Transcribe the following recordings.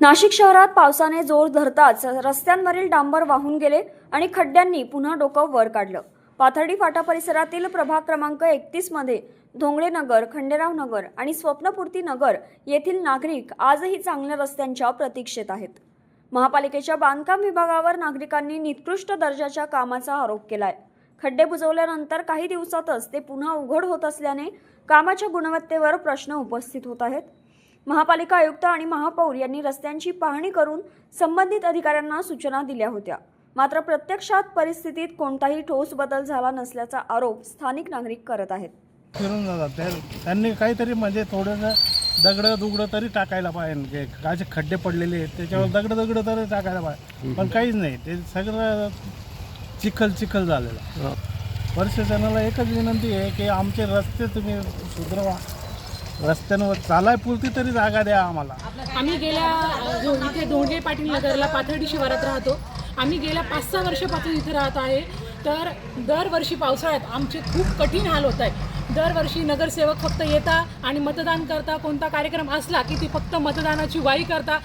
नाशिक शहरात पावसाने जोर धरताच रस्त्यांवरील डांबर वाहून गेले आणि खड्ड्यांनी पुन्हा डोकं वर काढलं। पाथर्डी फाटा परिसरातील प्रभाग क्रमांक 31 मध्ये धोंगडे नगर, खंडेराव नगर आणि स्वप्नपूर्ती नगर येथील नागरिक आजही चांगल्या रस्त्यांच्या प्रतीक्षेत आहेत। महापालिकेच्या बांधकाम विभागावर नागरिकांनी निकृष्ट दर्जाच्या कामाचा आरोप केलाय। खड्डे बुजवल्यानंतर काही दिवसातच ते पुन्हा उघड होत असल्याने कामाच्या गुणवत्तेवर प्रश्न उपस्थित होत आहेत। महापालिका आयुक्त आणि महापौर यांनी रस्त्यांची पाहणी करून संबंधित अधिकाऱ्यांना सूचना दिल्या होत्या, मात्र प्रत्यक्षात परिस्थितीत कोणताही ठोस बदल झाला नसल्याचा आरोप स्थानिक नागरिक करत आहेत। फिरून जातात त्यांनी काहीतरी म्हणजे थोडंसं दगड तरी टाकायला पाहिजे, काय खड्डे पडलेले आहेत त्याच्यावर दगड तरी टाकायला पाहिजे, पण काहीच नाही, ते सगळं चिखल झालेलं। प्रशासनाला एकच विनंती आहे की आमचे रस्ते तुम्ही सुधारवा, रस्त्यांवर चालायपुरती तरी जागा द्या आम्हाला। आम्ही गेल्या इथे धोंडे पाटील नगरला पाथर्डी शिवारात राहतो। आम्ही गेल्या 5-6 वर्षापासून इथे राहत आहे। तर दरवर्षी पावसाळ्यात आमचे खूप कठीण हाल होत आहे। दरवर्षी नगरसेवक फक्त येता आणि मतदान करता, कोणता कार्यक्रम असला की ती फक्त मतदानाची वाई करता,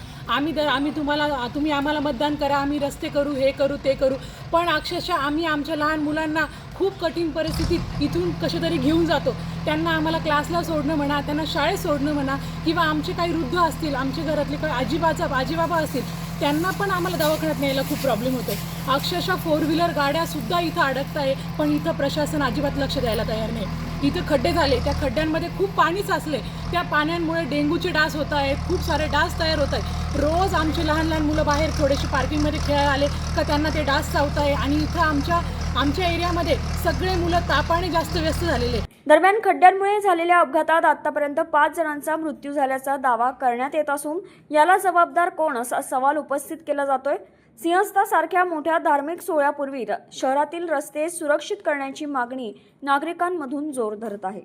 तुम्ही आम्हाला मतदान करा, आम्ही रस्ते करू, हे करू ते करू, पण अक्षरशः आम्ही आमच्या लहान मुलांना खूप कठीण परिस्थितीत इथून कसे तरी घेऊन जातो। त्यांना आम्हाला क्लासला सोडणं म्हणा, त्यांना शाळेत सोडणं म्हणा, किंवा आमचे काही वृद्ध असतील, आमच्या घरातले काही आजीबाबा असतील, त्यांना पण आम्हाला दवाखान्यात न्यायला खूप प्रॉब्लेम होतो। अक्षरशः 4 व्हीलर गाड्यासुद्धा इथं अडकत आहे, पण इथं प्रशासन अजिबात लक्ष द्यायला तयार नाही। इथं खड्डे झाले, त्या खड्ड्यांमध्ये खूप पाणी साचले, त्या पाण्यामुळे डेंग्यूचे डास होत आहेत, खूप सारे डास तयार होत आहेत। रोज आमचे लहान मुलं बाहेर थोडेसे पार्किंगमध्ये खेळायला आले का त्यांना ते डास चावत आहे, आणि इथं आमच्या एरियामध्ये सगळे मुलं तापाने जास्त व्यस्त झालेले। दरम्यान खड्ड्यांमुळे झालेल्या अपघातात आतापर्यंत 5 जणांचा मृत्यू झाल्याचा दावा करण्यात येत असून याला जबाबदार कोण असा सवाल उपस्थित केला जातोय। सिंहस्था सारख्या मोठ्या धार्मिक सोहळ्यापूर्वी शहरातील रस्ते सुरक्षित करण्याची मागणी नागरिकांमधून जोर धरत आहे।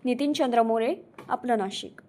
नितीन चंद्र मोरे, आपलं नाशिक।